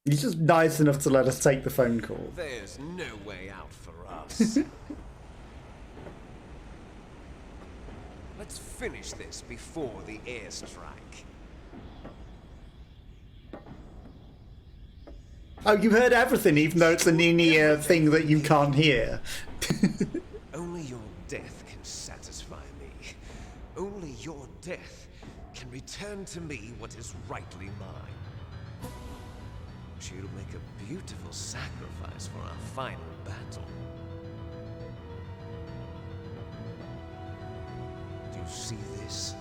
He's just nice enough to let us take the phone call. There's no way out for us. Let's finish this before the airstrike. Oh, you heard everything, even though it's an in-ear thing that you can't hear. Only your death can satisfy me. Only your death can return to me what is rightly mine. She'll make a beautiful sacrifice for our final battle. Do you see this?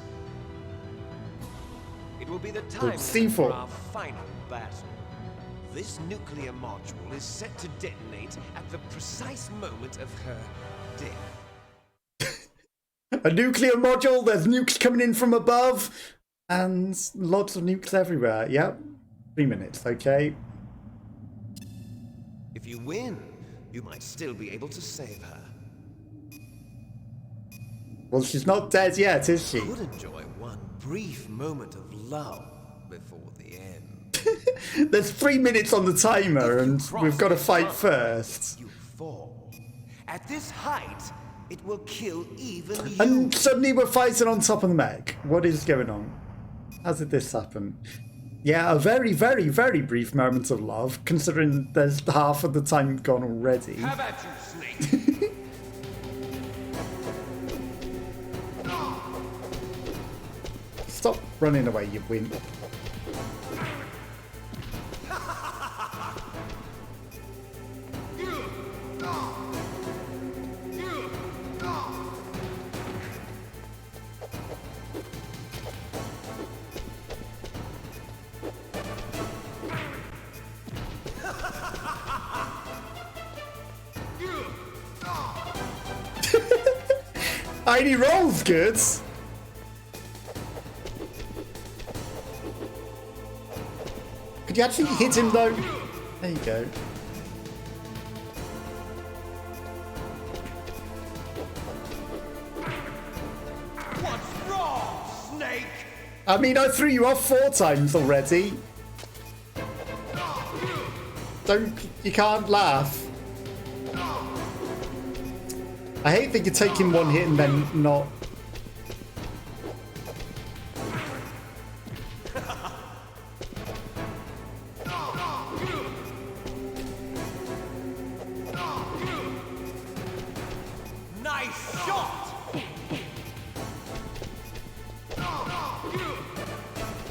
It will be the time for our final battle. This nuclear module is set to detonate at the precise moment of her death. A nuclear module, there's nukes coming in from above, and lots of nukes everywhere. Yep. 3 minutes, okay. If you win, you might still be able to save her. Well, she's not dead yet, is she? Could enjoy one brief moment of love before the end. There's 3 minutes on the timer, and we've got to fight first. You fall. At this height, it will kill even you. And suddenly we're fighting on top of the mech. What is going on? How did this happen? Yeah, a very, very, very brief moment of love, considering there's half of the time gone already. How about you, Snake? Stop running away, you wimp. He rolls good. Could you actually hit him though? There you go. What's wrong, Snake? I mean, I threw you off 4 times already. You can't laugh. I hate that you're taking 1 hit and then not. Nice shot!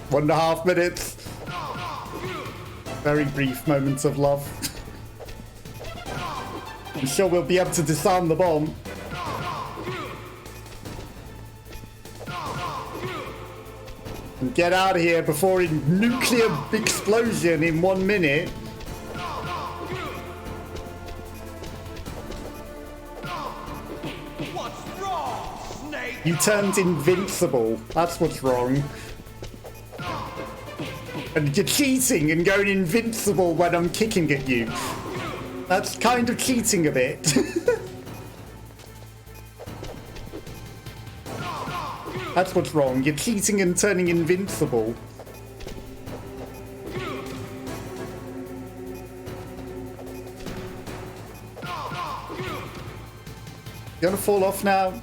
1.5 minutes. Very brief moments of love. I'm sure we'll be able to disarm the bomb. And get out of here before a nuclear explosion in 1 minute. What's wrong, Snake? You turned invincible. That's what's wrong. And you're cheating and going invincible when I'm kicking at you. That's kind of cheating a bit. That's what's wrong. You're cheating and turning invincible. You gonna fall off now?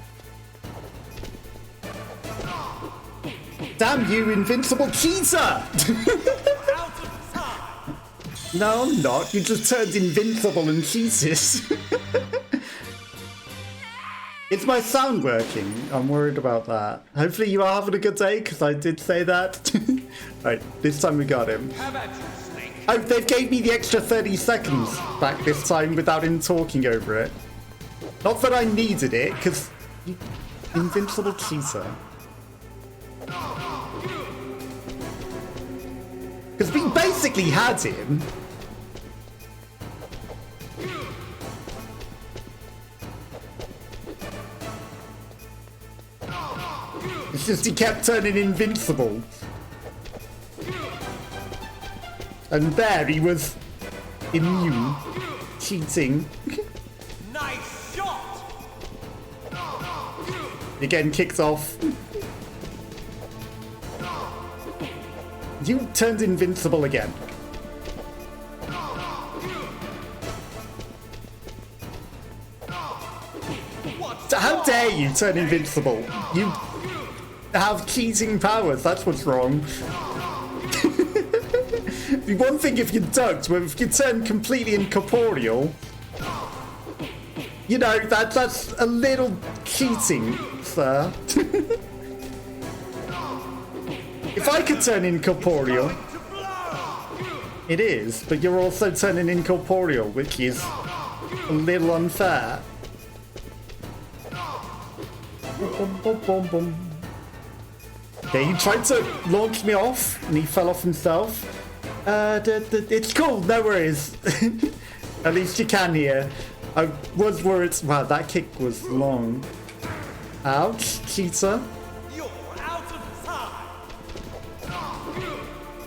Damn you, invincible cheater! No, I'm not. You just turned invincible and cheated. Is my sound working? I'm worried about that. Hopefully you are having a good day, because I did say that. Right, this time we got him. How about you, Snake? Oh, they gave me the extra 30 seconds back this time without him talking over it. Not that I needed it, because... Invincible cheater. Because we basically had him. It's just he kept turning invincible. And there he was immune. Cheating. Nice shot! Again kicked off. You turned invincible again. How dare you turn invincible? You have cheating powers, that's what's wrong. It'd be one thing if you ducked, but if you turn completely incorporeal, you know, that's a little cheating, sir. If I could turn incorporeal, it is, but you're also turning incorporeal, which is a little unfair. Okay, he tried to launch me off, and he fell off himself. It's cool, no worries. At least you can hear. I was worried. Wow, that kick was long. Ouch, cheater. You're out of time.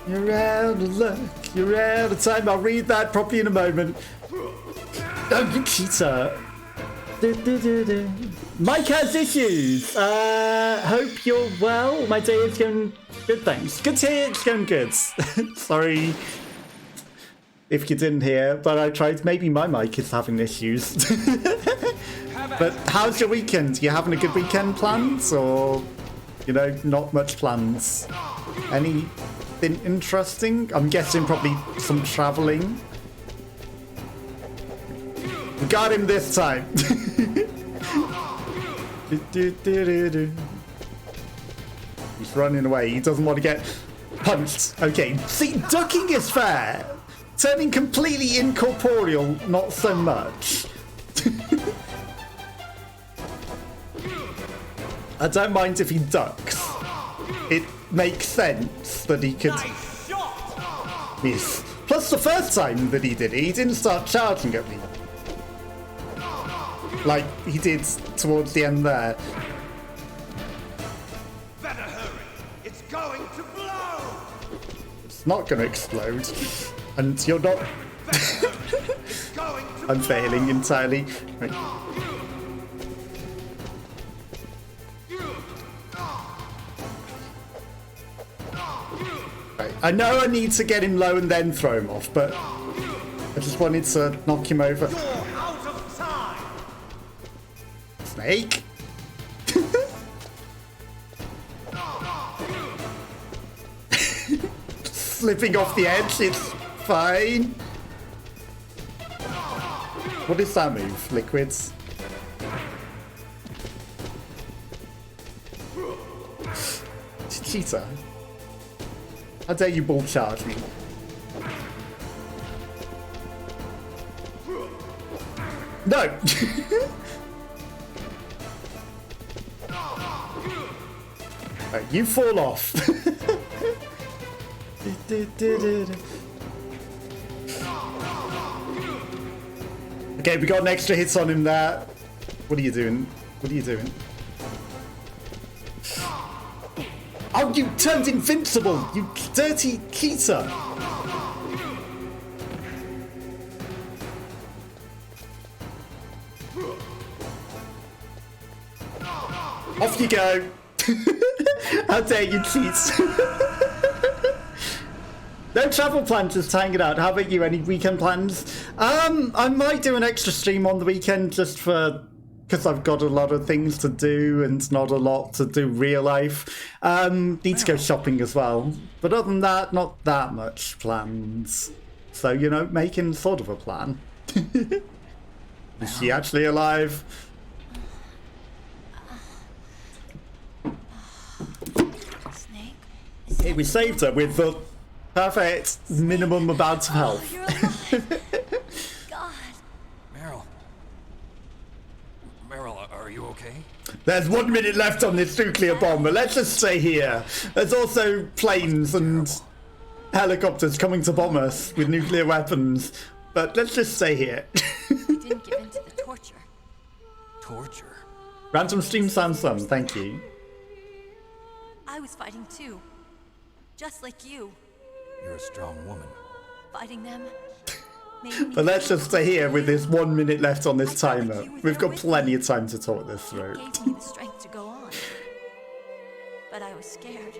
You're out of luck. You're out of time. I'll read that properly in a moment. Oh, you cheater. Mike has issues. Hope you're well. My day is going good, thanks. Good to hear it's going good. Sorry if you didn't hear, but I tried. Maybe my mic is having issues. But how's your weekend? You having a good weekend plans, or, you know, not much plans? Anything interesting? I'm guessing probably some traveling. We got him this time. He's running away. He doesn't want to get punched. Okay, see, ducking is fair. Turning completely incorporeal, not so much. I don't mind if he ducks. It makes sense that he could miss. Plus, the first time that he didn't start charging at me. Like he did towards the end there. Better hurry. It's going to blow. It's not going to explode. And you're not... It's going to I'm failing entirely. Right. Right. I know I need to get him low and then throw him off, but I just wanted to knock him over. You're out of time. Snake? Slipping off the edge, it's fine. What is that move, Liquids? Cheater. How dare you ball charge me? No! Right, you fall off. Okay, we got an extra hit on him there. What are you doing? What are you doing? Oh, you turned invincible! You dirty cheater! Off you go! How dare you cheat! No travel plans, just hanging out. How about you? Any weekend plans? I might do an extra stream on the weekend just because I've got a lot of things to do and not a lot to do real life. Need to go shopping as well. But other than that, not that much plans. So, you know, making sort of a plan. Is she actually alive? Snake? Hey, we saved her with the perfect minimum amount of health. You're alive. God. Meryl, are you okay? There's 1 minute left on this nuclear bomb, but let's just stay here. There's also planes and helicopters coming to bomb us with nuclear weapons, but let's just stay here. I didn't give in to the torture. Torture? Random stream Samsung, thank you. I was fighting too. Just like you. You're a strong woman. Fighting them. made me But let's just stay here with this 1 minute left on this I felt like timer. you were We've there got with plenty me. of time to talk this through. It gave me the strength to go on. But I was scared.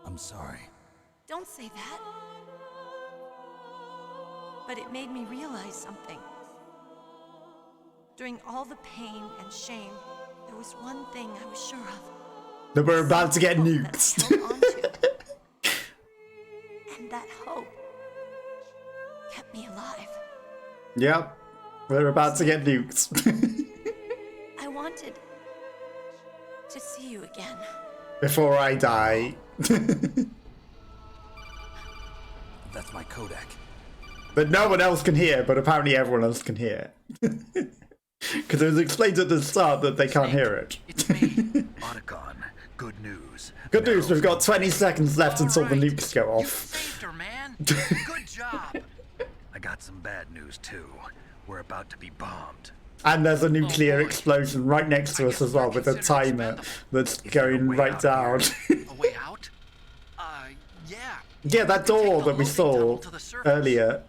I'm sorry. Don't say that. But it made me realize something. During all the pain and shame, there was one thing I was sure of. That we're about to get Hope nuked. that I held on to. And that hope kept me alive. Yep. We're about to get nuked. I wanted to see you again. Before I die. That's my Kodak. That no one else can hear, but apparently everyone else can hear. Because it was explained at the start that they can't hear it. It's me. Otacon. Good news. Good news, we've got 20 seconds left until the All right. nukes go You off. saved her, man. Good job. I got some bad news too. We're about to be bombed. And there's a nuclear explosion right next to us as well, with a timer that's going right down. A way out? Yeah. Yeah, that door that we saw earlier.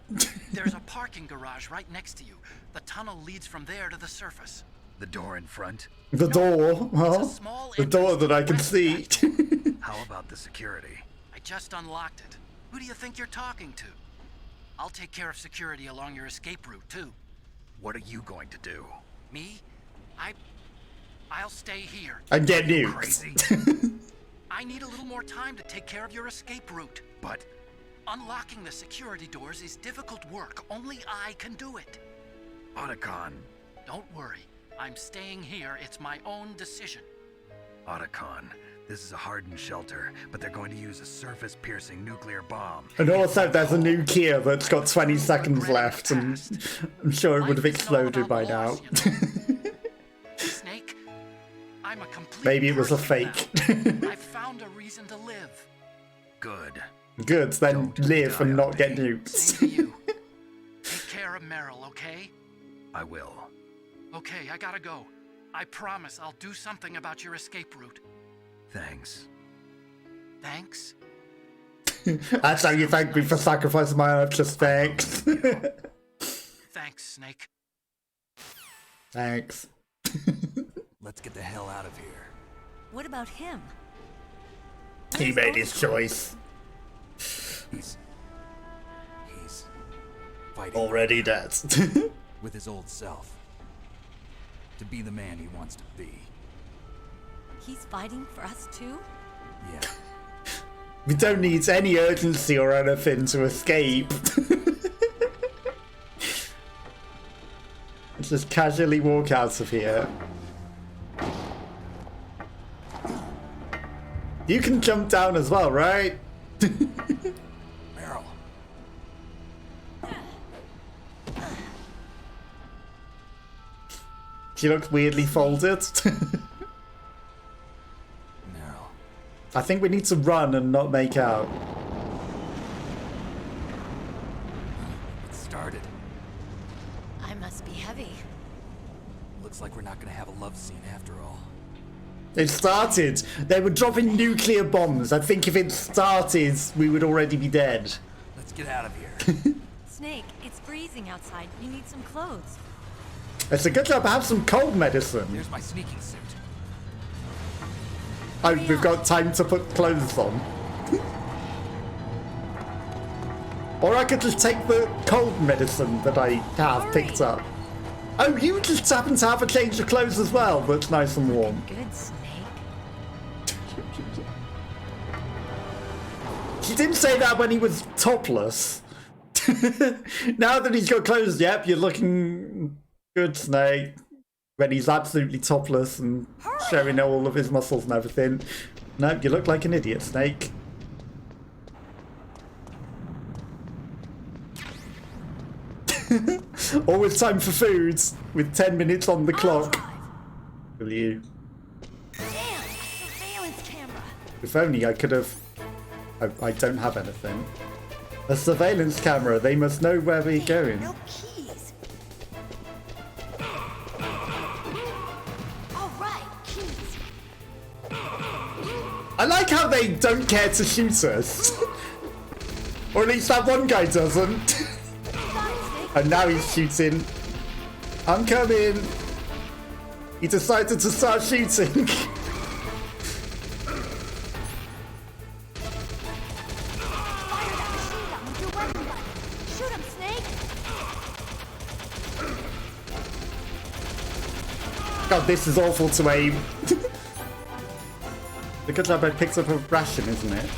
There's a parking garage right next to you. The tunnel leads from there to the surface. The door in front? The door, well, small the door entrance that to I the can west see. platform. How about the security? I just unlocked it. Who do you think you're talking to? I'll take care of security along your escape route, too. What are you going to do? Me? I'll stay here. And get You nuked. crazy? I need a little more time to take care of your escape route. But Unlocking the security doors is difficult work. Only I can do it. Otacon. Don't worry. I'm staying here. It's my own decision. Otacon. This is a hardened shelter, but they're going to use a surface-piercing nuclear bomb. And also there's a nuclear that's got 20 seconds left, and I'm sure it would have exploded by now. Snake, I'm a complete Maybe it was a person fake. now. I've found a reason to live. Good. Good, then Don't live die and on not get me. nuked. Same to you. Take care of Meryl, okay? I will. Okay, I gotta go. I promise I'll do something about your escape route. Thanks. Thanks? That's how you thank me for sacrificing my life, just thanks. Thanks, Snake. Thanks. Let's get the hell out of here. What about him? He made his choice. He's fighting Already dead. with his old self. To be the man he wants to be. He's fighting for us too? Yeah. We don't need any urgency or anything to escape. Let's just casually walk out of here. You can jump down as well, right? Meryl. She looks weirdly folded. Meryl. I think we need to run and not make out. It started. I must be heavy. Looks like we're not gonna have a love scene after all. It started. They were dropping nuclear bombs. I think if it started, we would already be dead. Let's get out of here. Snake, it's freezing outside. You need some clothes. It's a good job I have some cold medicine. Here's my sneaking suit. Oh, we've got time to put clothes on. Or I could just take the cold medicine that I have picked up. Oh, you just happen to have a change of clothes as well, that's nice and warm. Good, Snake. She didn't say that when he was topless. Now that he's got clothes, yep, you're looking good, Snake. When he's absolutely topless and showing all of his muscles and everything. No, you look like an idiot, Snake. Always time for food, with 10 minutes on the clock. Will you? Damn, surveillance camera. If only I could have... I don't have anything. A surveillance camera, they must know where we're going. No keys. All right, keys. I like how they don't care to shoot us. Or at least that one guy doesn't. Got it, Snake. And now he's shooting. I'm coming. He decided to start shooting. Fire that machine gun with your weapon gun. Shoot him, Snake. God, this is awful to aim. The good job I picked up a ration, isn't it?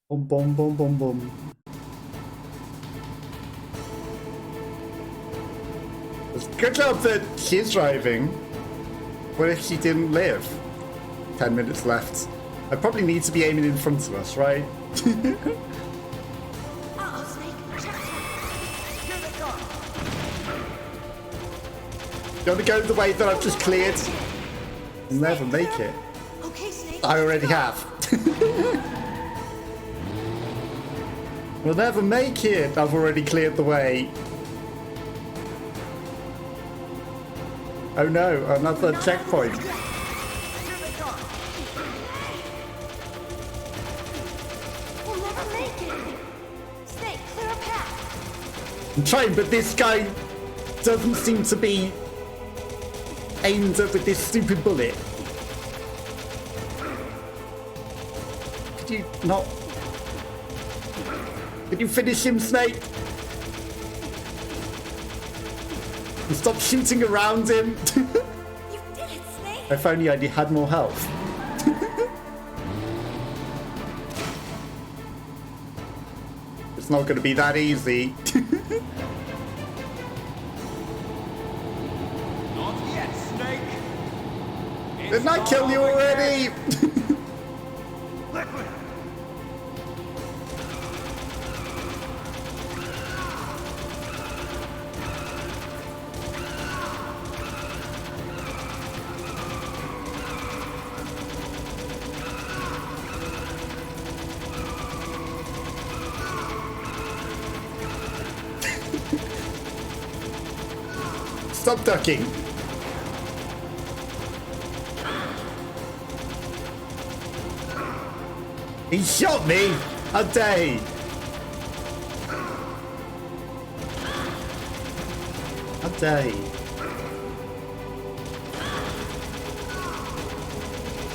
Boom, boom, boom, boom, boom. It's good job that she's driving. What if she didn't live? 10 minutes left. I probably need to be aiming in front of us, right? You want to go the way that I've just cleared? You'll never make it. Okay, Snake. I already have. We'll never make it. I've already cleared the way. Oh no, another checkpoint. We'll never make it. Snake, clear a path. I'm trying, but this guy doesn't seem to be aimed at with this stupid bullet. Could you not? Could you finish him, Snake? And stop shooting around him. You did it, Snake. If only I had more health. It's not going to be that easy. Not yet, Snake. Didn't I kill you already? Liquid. Stop ducking. He shot me! How dare he? How dare he?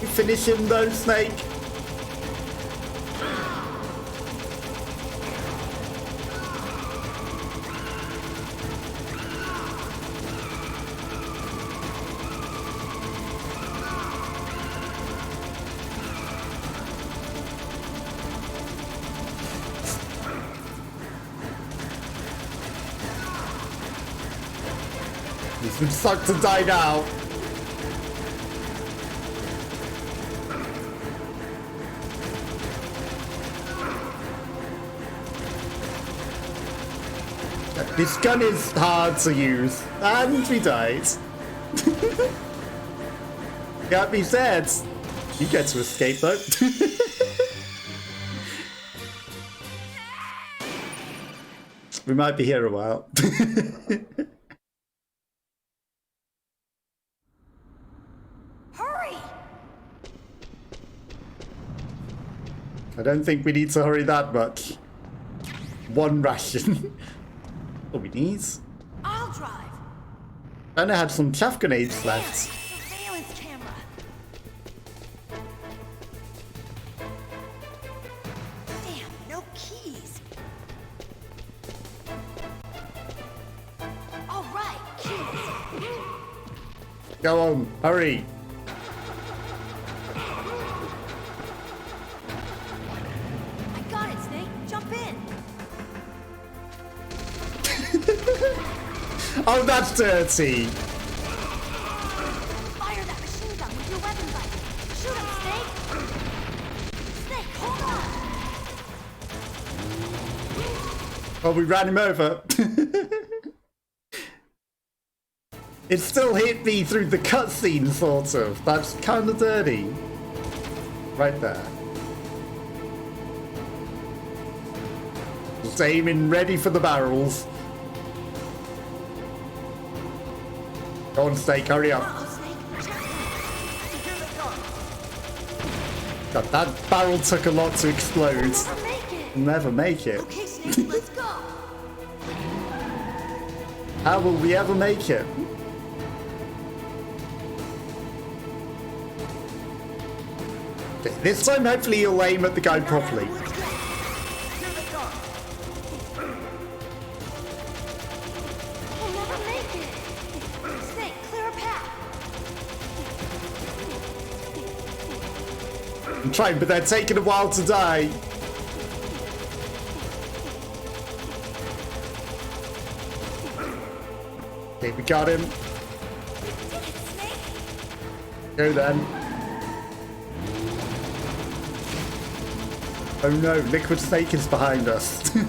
You finish him though, Snake? This would suck to die now. This gun is hard to use, and we died. Can't be said. You get to escape though. We might be here a while. Hurry! I don't think we need to hurry that much. One ration. What we need. I'll drive. And I had some chaff grenades left. Surveillance camera. Damn, no keys. All right, keys. Go on, hurry. I got it, Snake. Jump in. Oh, that's dirty. Fire that machine gun with your weapon button. Shoot him, Snake. Snake, hold on. Oh, we ran him over. It still hit me through the cutscene, sort of. That's kind of dirty. Right there. Just aiming, ready for the barrels. Go on, Snake, hurry up. Uh-oh, Snake. God, that barrel took a lot to explode. Never make it. Never make it. Okay, Snake, let's go. How will we ever make it? Okay, this time, hopefully, you'll aim at the guy properly. We'll never make it. Snake, clear a path. I'm trying, but they're taking a while to die. Okay, we got him. You did it, Snake. Go then. Oh no, Liquid Snake is behind us. Not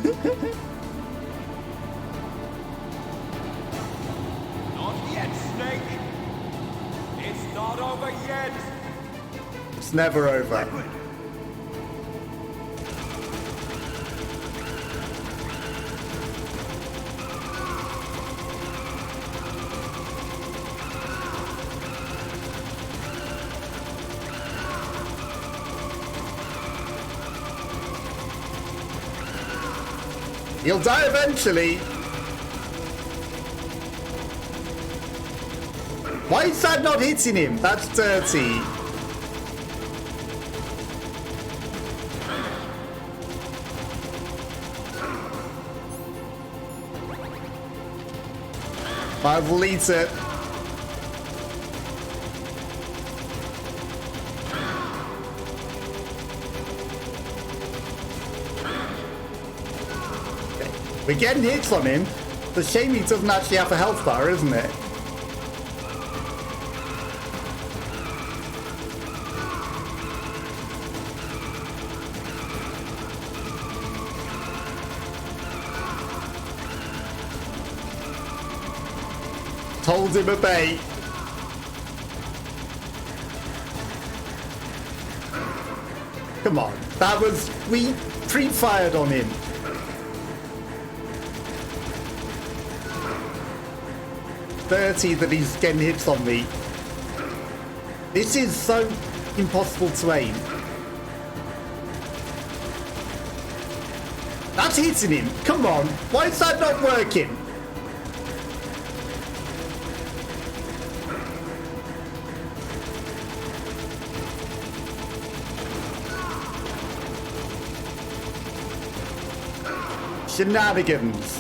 yet, Snake. It's not over yet. It's never over. He'll die eventually. Why is that not hitting him? That's dirty. Might as well eat it. We're getting hits on him. It's a shame he doesn't actually have a health bar, isn't it? Hold him at bay. Come on, that was... we pre-fired on him. Dirty that he's getting hits on me. This is so impossible to aim. That's hitting him. Come on. Why is that not working? Shenanigans.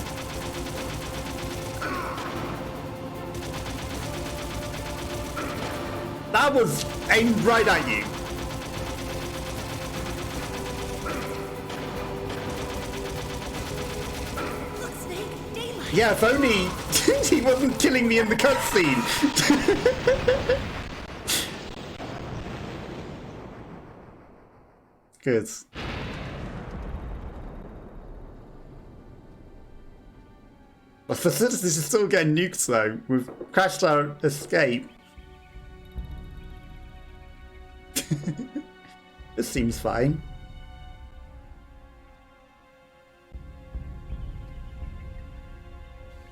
That was aimed right at you. Look, Snake, daylight. Yeah, if only he wasn't killing me in the cutscene. Good. The facilities is still getting nuked though. We've crashed our escape. This seems fine.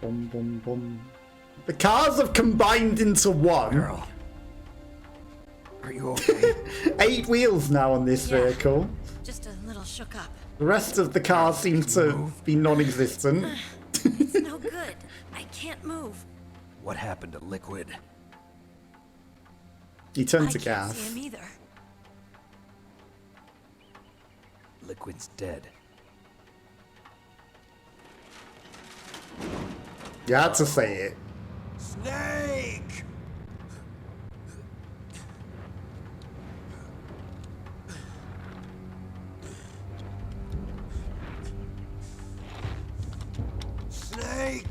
Boom, boom, boom. The cars have combined into one. Girl. Are you okay? 8 wheels now on this Yeah. vehicle. Just a little shook up. The rest of the car seem to be non-existent. It's no good. I can't move. What happened to Liquid? He turned I to can't see gas. him either. Liquid's dead. You had to say it. Snake! Snake!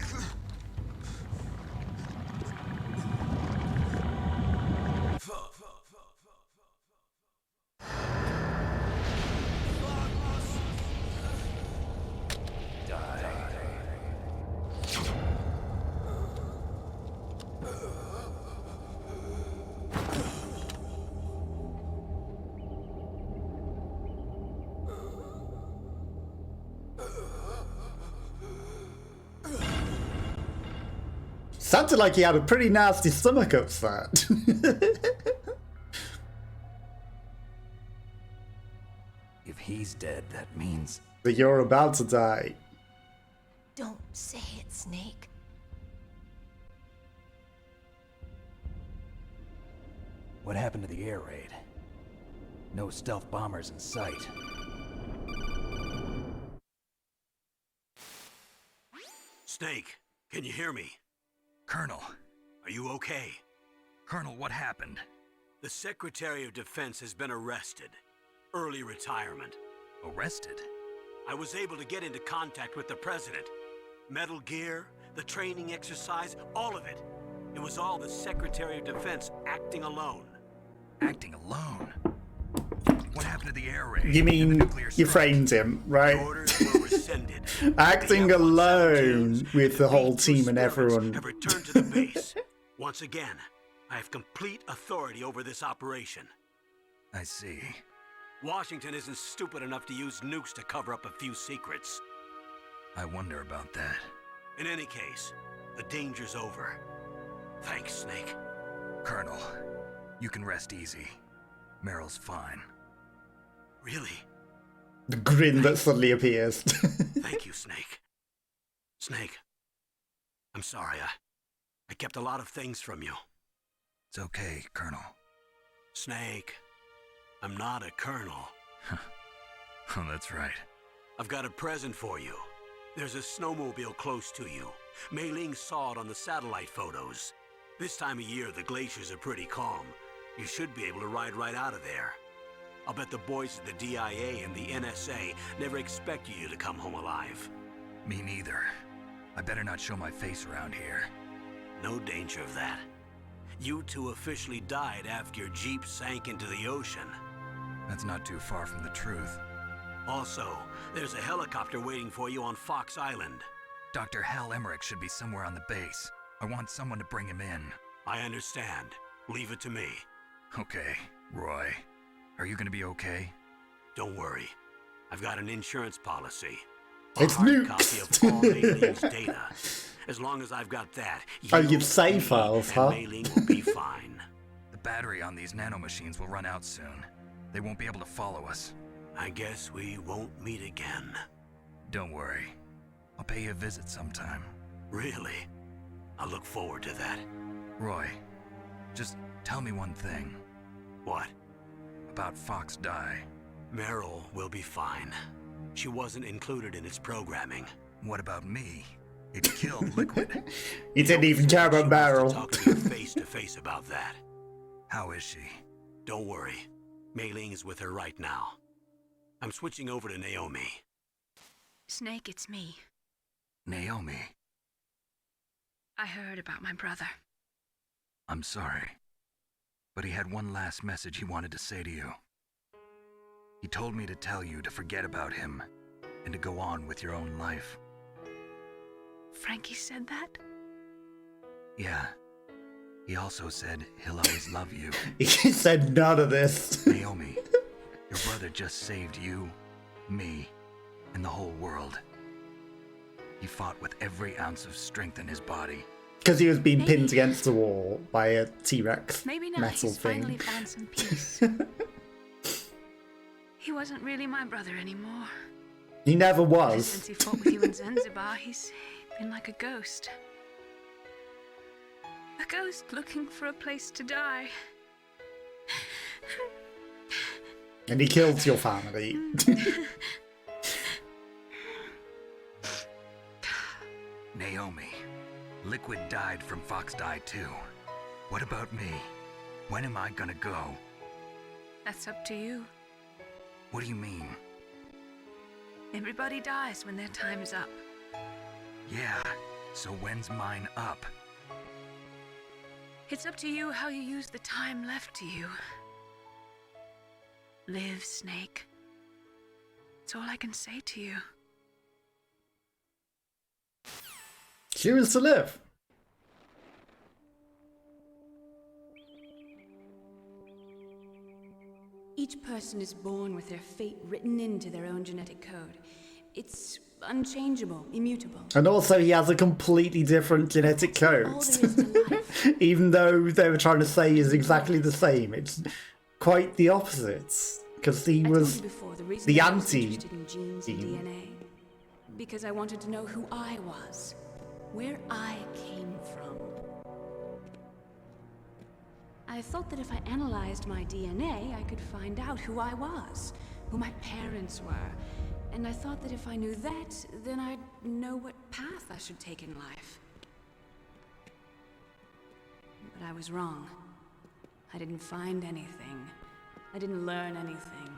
Sounded like he had a pretty nasty stomach upset. If he's dead, that means... That you're about to die. Don't say it, Snake. What happened to the air raid? No stealth bombers in sight. Snake, can you hear me? Colonel. Are you okay? Colonel, what happened? The Secretary of Defense has been arrested. Early retirement. Arrested? I was able to get into contact with the President. Metal Gear, the training exercise, all of it. It was all the Secretary of Defense acting alone. Acting alone? What happened to the air raid? You and the mean nuclear you strike? framed him, right? The orders were rescinded. Acting The F-117s alone with the whole faithful team and spirits everyone. have returned to the base. Once again, I have complete authority over this operation. I see. Washington isn't stupid enough to use nukes to cover up a few secrets. I wonder about that. In any case, the danger's over. Thanks, Snake. Colonel, you can rest easy. Meryl's fine. Really? The grin that suddenly appears. Thank you, Snake. Snake, I'm sorry. I kept a lot of things from you. It's okay, Colonel. Snake, I'm not a colonel. Oh, that's right. I've got a present for you. There's a snowmobile close to you. Mei Ling saw it on the satellite photos. This time of year, the glaciers are pretty calm. You should be able to ride right out of there. I'll bet the boys at the DIA and the NSA never expected you to come home alive. Me neither. I better not show my face around here. No danger of that. You two officially died after your Jeep sank into the ocean. That's not too far from the truth. Also, there's a helicopter waiting for you on Fox Island. Dr. Hal Emmerich should be somewhere on the base. I want someone to bring him in. I understand. Leave it to me. Okay, Roy. Are you gonna be okay? Don't worry. I've got an insurance policy. It's a hard nukes. copy of all Mei Ling's data. As long as I've got that, Oh, you, you've save me, files, and huh? Mei Ling will be fine. The battery on these nanomachines will run out soon. They won't be able to follow us. I guess we won't meet again. Don't worry. I'll pay you a visit sometime. Really? I look forward to that. Roy, just tell me one thing. What? About Fox Die. Meryl will be fine. She wasn't included in its programming. What about me? It killed Liquid. He didn't even care about She Barrel. wants to talk to you face to face about that. How is she? Don't worry. Mei Ling is with her right now. I'm switching over to Naomi. Snake, it's me. Naomi. I heard about my brother. I'm sorry. But he had one last message he wanted to say to you. He told me to tell you to forget about him and to go on with your own life. Frankie said that? Yeah. He also said he'll always love you. He said none of this. Naomi, your brother just saved you, me, and the whole world. He fought with every ounce of strength in his body. Because he was being pinned against the wall by a T-Rex Maybe now metal he's thing. finally found some peace. He wasn't really my brother anymore. He never Ever was. since he fought with you in Zanzibar, he's been like a ghost. A ghost looking for a place to die. And he killed your family. Naomi, Liquid died from Fox Die too. What about me? When am I gonna go? That's up to you. What do you mean? Everybody dies when their time is up. Yeah, so when's mine up? It's up to you how you use the time left to you. Live, Snake. That's all I can say to you. Choose to live. Each person is born with their fate written into their own genetic code. It's unchangeable, immutable. And also he has a completely different genetic code. All there is to life. Even though they were trying to say is exactly the same. It's quite the opposite. Because he I told was you before, the reason the I was anti interested in genes and gene. DNA. Because I wanted to know who I was, where I came from. I thought that if I analyzed my DNA, I could find out who I was, who my parents were. And I thought that if I knew that, then I'd know what path I should take in life. But I was wrong. I didn't find anything. I didn't learn anything.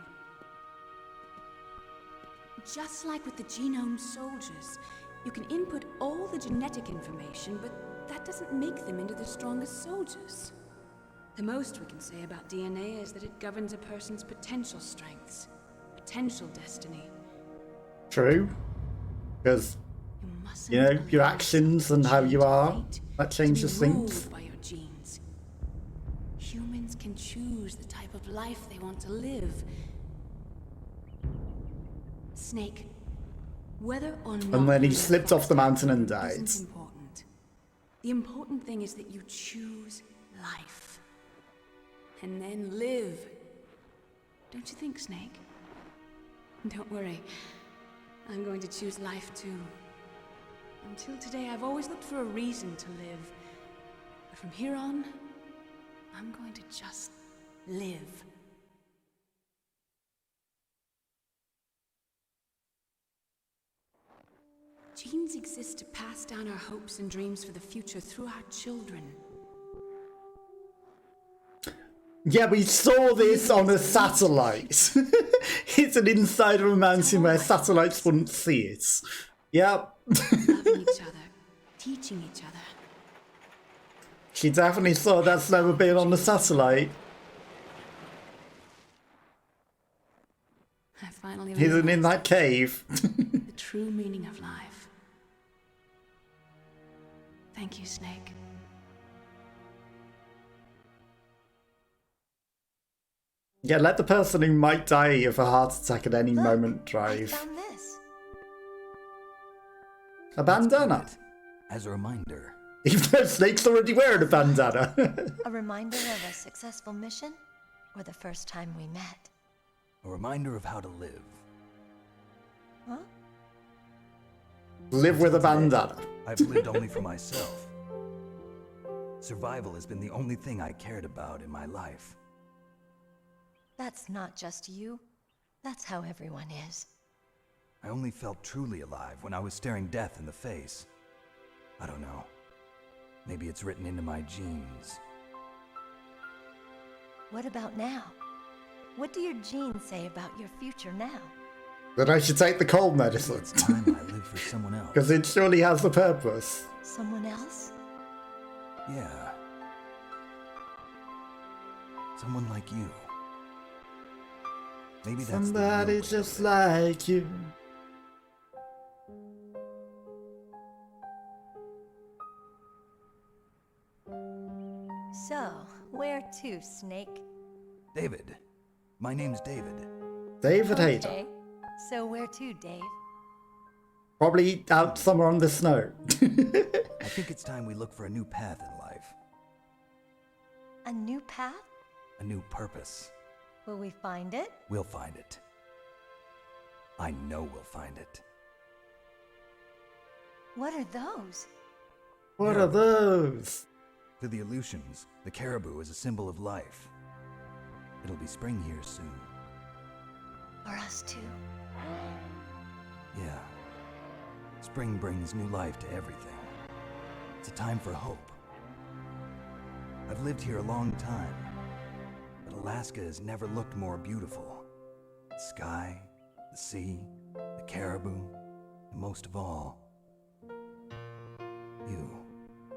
Just like with the genome soldiers, you can input all the genetic information, but that doesn't make them into the strongest soldiers. The most we can say about DNA is that it governs a person's potential strengths, potential destiny. True. Because, you know, your actions and how you are, that changes things. By your genes. Humans can choose the type of life they want to live. Snake, whether or not... And then he slipped off the mountain and died. Isn't important. The important thing is that you choose life. And then live. Don't you think, Snake? Don't worry. I'm going to choose life too. Until today, I've always looked for a reason to live. But from here on, I'm going to just live. Genes exist to pass down our hopes and dreams for the future through our children. Yeah, we saw this on a satellite. It's an inside of a mountain where satellites wouldn't see it. Yep. Loving each other, teaching each other. She definitely saw that's never been on the satellite. I finally Hidden in that cave. the true meaning of life. Thank you, Snake. Yeah, let the person who might die of a heart attack at any moment I drive. found this. A bandana. As a reminder. Even though Snake's already wearing a bandana. A reminder of a successful mission, or the first time we met? A reminder of how to live. Huh? Live with a bandana. I've lived only for myself. Survival has been the only thing I cared about in my life. That's not just you. That's how everyone is. I only felt truly alive when I was staring death in the face. I don't know. Maybe it's written into my genes. What about now? What do your genes say about your future now? That I should take the cold medicine. It's time I live for someone else. Because it surely has the purpose. Someone else? Yeah. Someone like you. Maybe that's Somebody the real just way. like you. So, where to, Snake? David. My name's David. David Hayter. Okay. So where to, Dave? Probably out somewhere on the snow. I think it's time we look for a new path in life. A new path? A new purpose. Will we find it? We'll find it. I know we'll find it. What are those? What are those? To the Aleutians, the caribou is a symbol of life. It'll be spring here soon. For us too. Yeah. Spring brings new life to everything. It's a time for hope. I've lived here a long time, but Alaska has never looked more beautiful. The sky, the sea, the caribou, and most of all, you.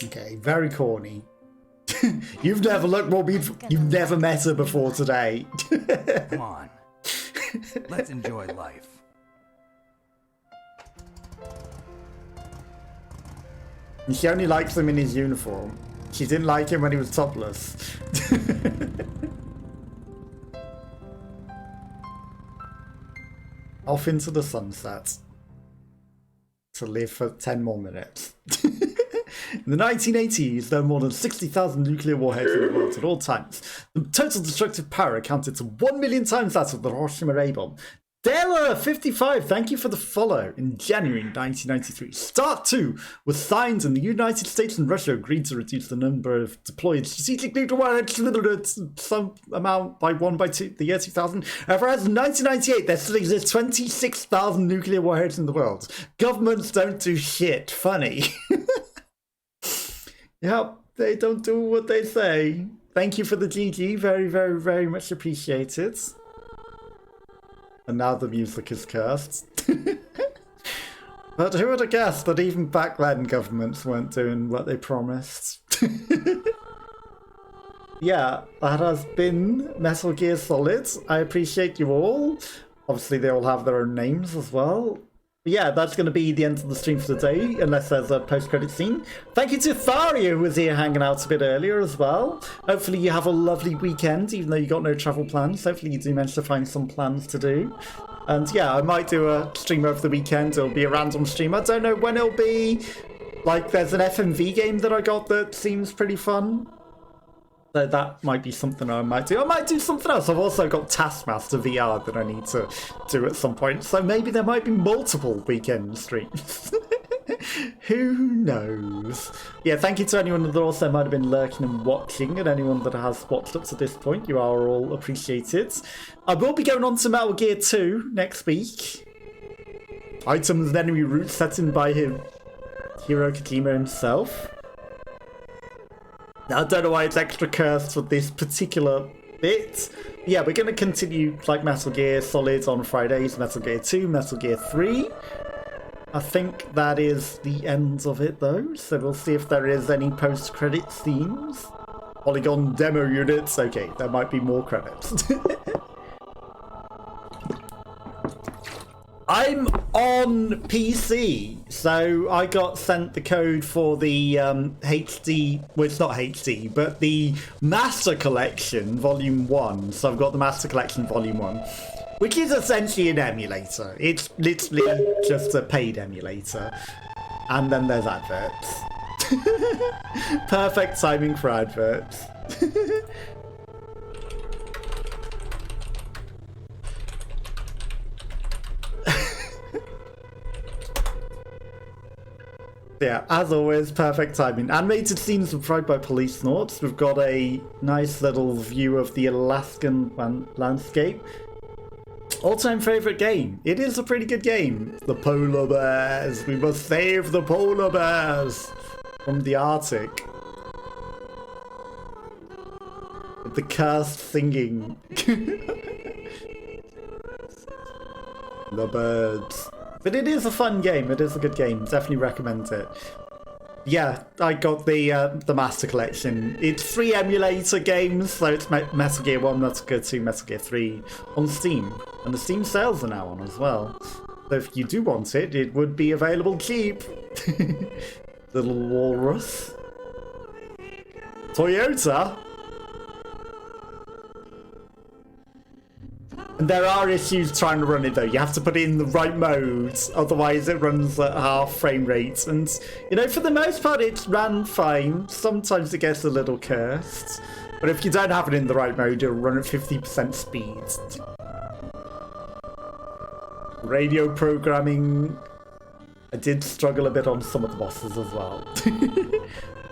Okay, very corny. You've never looked more beautiful. You've never met her before today. Come on. Let's enjoy life. And she only likes him in his uniform. She didn't like him when he was topless. Off into the sunset. To live for 10 more minutes. In the 1980s, there were more than 60,000 nuclear warheads in the world at all times. The total destructive power accounted to 1 million times that of the Hiroshima A bomb. Dela55, thank you for the follow. In January 1993, START 2 was signed and the United States and Russia agreed to reduce the number of deployed strategic nuclear warheads some amount by the year 2000. However, as of 1998, there still exists 26,000 nuclear warheads in the world. Governments don't do shit. Funny. Yep, they don't do what they say. Thank you for the GG. Very, very, very much appreciated. And now the music is cursed. But who would have guessed that even back then governments weren't doing what they promised? Yeah, that has been Metal Gear Solid. I appreciate you all. Obviously they all have their own names as well. But yeah, that's going to be the end of the stream for today, unless there's a post-credit scene. Thank you to Tharia, who was here hanging out a bit earlier as well. Hopefully you have a lovely weekend, even though you got no travel plans. Hopefully you do manage to find some plans to do. And yeah, I might do a stream over the weekend. It'll be a random stream. I don't know when it'll be. Like, there's an FMV game that I got that seems pretty fun. So that might be something I might do. I might do something else. I've also got Taskmaster VR that I need to do at some point. So maybe there might be multiple weekend streams. Who knows? Yeah, thank you to anyone that also might have been lurking and watching, and anyone that has watched up to this point. You are all appreciated. I will be going on to Metal Gear 2 next week. Items and enemy routes set in by Hiro Kojima himself. Now, I don't know why it's extra cursed for this particular bit. Yeah, we're going to continue like Metal Gear Solid on Fridays, Metal Gear 2, Metal Gear 3. I think that is the end of it though, so we'll see if there is any post-credit scenes. Polygon demo units, okay, there might be more credits. I'm on PC, so I got sent the code for the HD, well it's not HD, but the Master Collection Volume 1. So I've got the Master Collection Volume 1, which is essentially an emulator. It's literally just a paid emulator. And then there's adverts. Perfect timing for adverts. Yeah, as always, perfect timing. Animated scenes provided by Police Noughts. We've got a nice little view of the Alaskan landscape. All-time favourite game. It is a pretty good game. The polar bears. We must save the polar bears from the Arctic. With the cursed singing. The birds. But it is a fun game. It is a good game. Definitely recommend it. Yeah, I got the Master Collection. It's 3 emulator games, so it's Metal Gear 1, Metal Gear 2, Metal Gear 3 on Steam. And the Steam sales are now on as well. So if you do want it, it would be available cheap. Little walrus. Toyota. And there are issues trying to run it though. You have to put it in the right mode, otherwise it runs at half frame rate. And you know, for the most part it ran fine. Sometimes it gets a little cursed. But if you don't have it in the right mode, it'll run at 50% speed. Radio programming. I did struggle a bit on some of the bosses as well.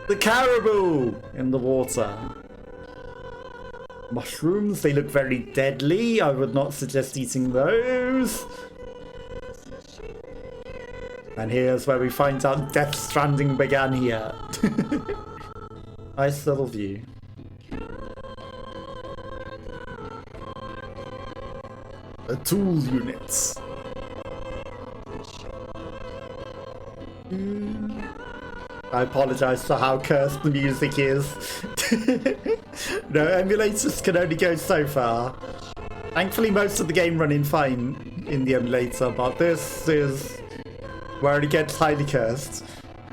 The caribou in the water. Mushrooms, they look very deadly. I would not suggest eating those. And here's where we find out Death Stranding began here. Nice little view. The tool units. I apologise for how cursed the music is. No, emulators can only go so far. Thankfully, most of the game running fine in the emulator, but this is where it gets highly cursed.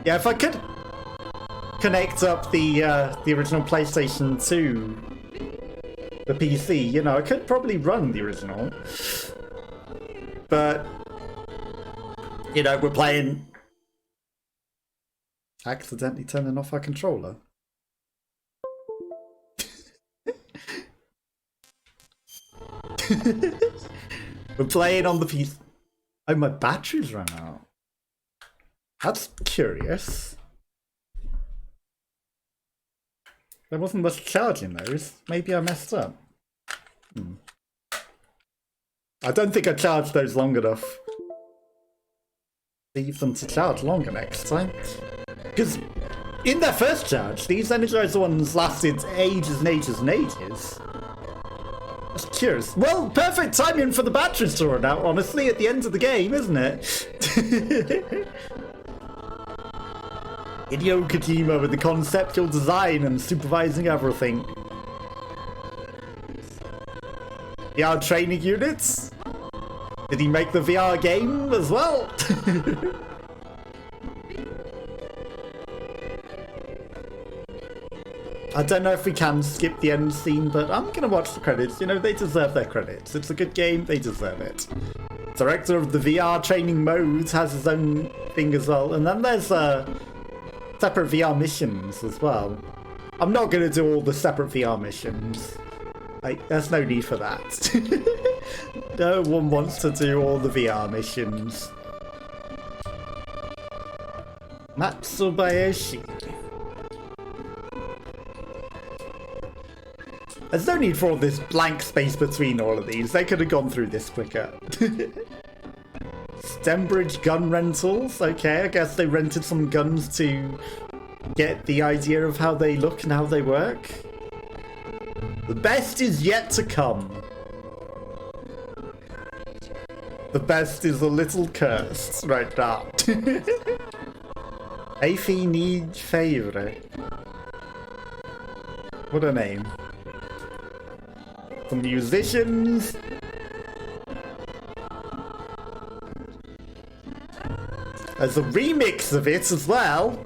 Yeah, if I could connect up the original PlayStation 2, the PC, you know, I could probably run the original. But, you know, we're playing... Accidentally turning off our controller. We're playing on the PC. Oh, my batteries ran out. That's curious. There wasn't much charge in those. Maybe I messed up. I don't think I charged those long enough. Leave them to charge longer next time. Because in their first charge, these Energizer ones lasted ages and ages and ages. That's curious. Well, perfect timing for the batteries to run out, honestly, at the end of the game, isn't it? Hideo Kojima with the conceptual design and supervising everything. VR training units? Did he make the VR game as well? I don't know if we can skip the end scene, but I'm gonna watch the credits. You know, they deserve their credits. It's a good game, they deserve it. Director of the VR training modes has his own thing as well. And then there's separate VR missions as well. I'm not gonna do all the separate VR missions. There's no need for that. No one wants to do all the VR missions. Matsubayashi. There's no need for all this blank space between all of these. They could have gone through this quicker. Stembridge gun rentals. Okay, I guess they rented some guns to get the idea of how they look and how they work. The best is yet to come. The best is a little cursed right now. Afi need favor. What a name. Some musicians. There's a remix of it as well.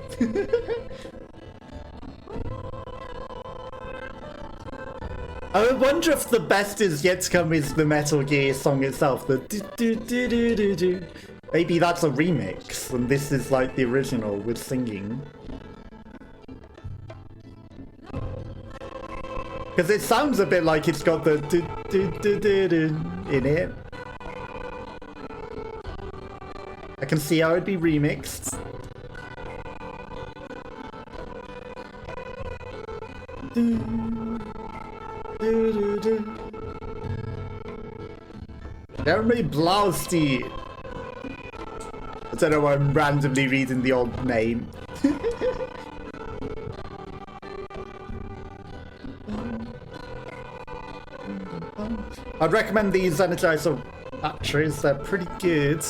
I wonder if the best is yet to come is the Metal Gear song itself. The do do do do do do. Maybe that's a remix, and this is like the original with singing. Because it sounds a bit like it's got the do do do do do in it. I can see how it'd be remixed. Jeremy Blaustein. I don't know why I'm randomly reading the old name. I'd recommend these Energizer batteries. They're pretty good.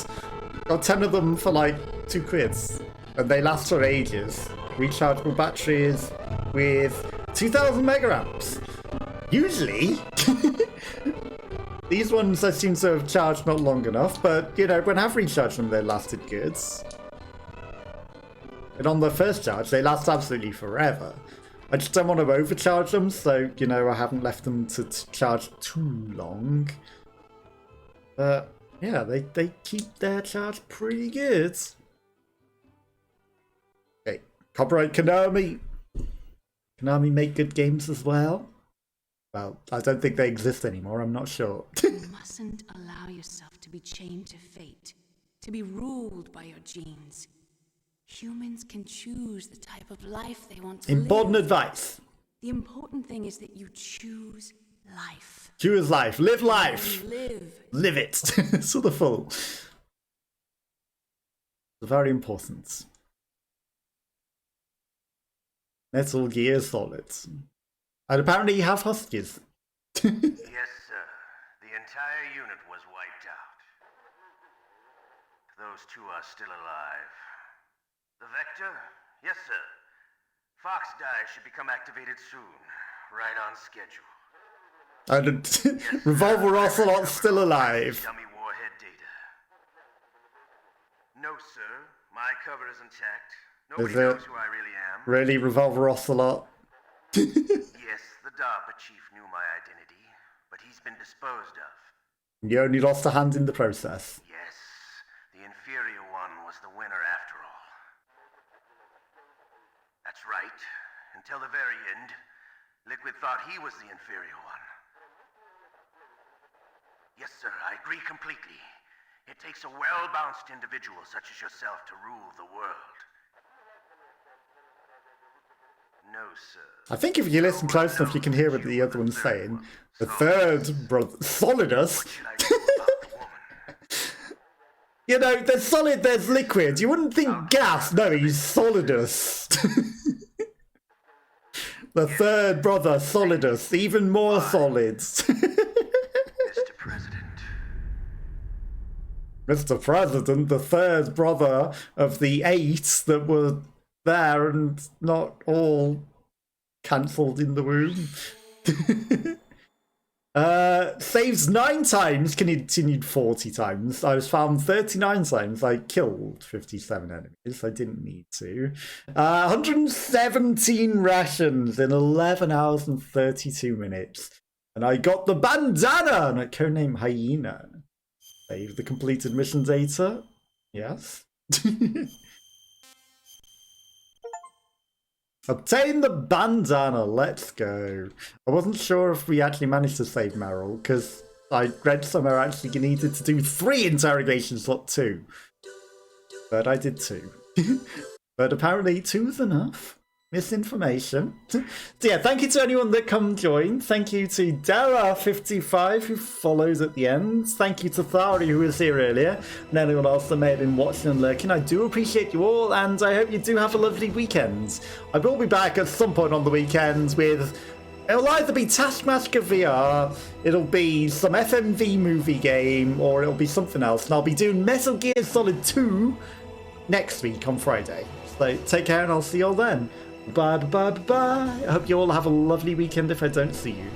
Got 10 of them for like £2, and they last for ages. Rechargeable batteries with 2000 megaamps. Usually, these ones I seem to have charged not long enough, but you know, when I've recharged them, they lasted good. And on the first charge, they last absolutely forever. I just don't want to overcharge them, so you know, I haven't left them to charge too long. But yeah, they keep their charge pretty good. Okay, copyright Konami. Konami make good games as well. Well, I don't think they exist anymore, I'm not sure. You mustn't allow yourself to be chained to fate, to be ruled by your genes. Humans can choose the type of life they want to live. Important advice. The important thing is that you choose life. Choose life. Live life. Live. Live it. To the full. It's very important. Metal Gear Solid. And apparently you have huskies. Yes, sir. The entire unit was wiped out. Those two are still alive. The Vector? Yes, sir. Fox Die should become activated soon. Right on schedule. And Revolver Ocelot's still alive. Dummy warhead data. No, sir. My cover is intact. Nobody knows who I really am. Really, Revolver Ocelot? Yes, the DARPA chief knew my identity, but he's been disposed of. You only lost a hand in the process. Yes, the inferior one was the winner after all. That's right. Until the very end, Liquid thought he was the inferior one. Yes, sir, I agree completely. It takes a well-balanced individual such as yourself to rule the world. No, sir. I think if you listen close enough, you can hear what the other one's saying. The third brother, Solidus. You know, there's solid, there's liquid. You wouldn't think gas. No, he's Solidus. The third brother, Solidus, even more solid. Mr. President. Mr. President, the third brother of the 8 that were there and not all cancelled in the womb. Saves 9 times, continued 40 times. I was found 39 times. I killed 57 enemies. I didn't need to. 117 rations in 11 hours and 32 minutes. And I got the bandana, and a codename Hyena. Save the completed mission data. Yes. Obtain the bandana, let's go. I wasn't sure if we actually managed to save Meryl, because I read somewhere actually you needed to do 3 interrogations, not 2. But I did 2. But apparently 2's enough. Misinformation. So yeah, thank you to anyone that come join. Thank you to Dara55 who follows at the end. Thank you to Thari who was here earlier. And anyone else that may have been watching and lurking. I do appreciate you all, and I hope you do have a lovely weekend. I will be back at some point on the weekend with... It'll either be Taskmaster VR, it'll be some FMV movie game, or it'll be something else. And I'll be doing Metal Gear Solid 2 next week on Friday. So take care and I'll see you all then. Bye bye bye bye. I hope you all have a lovely weekend if I don't see you.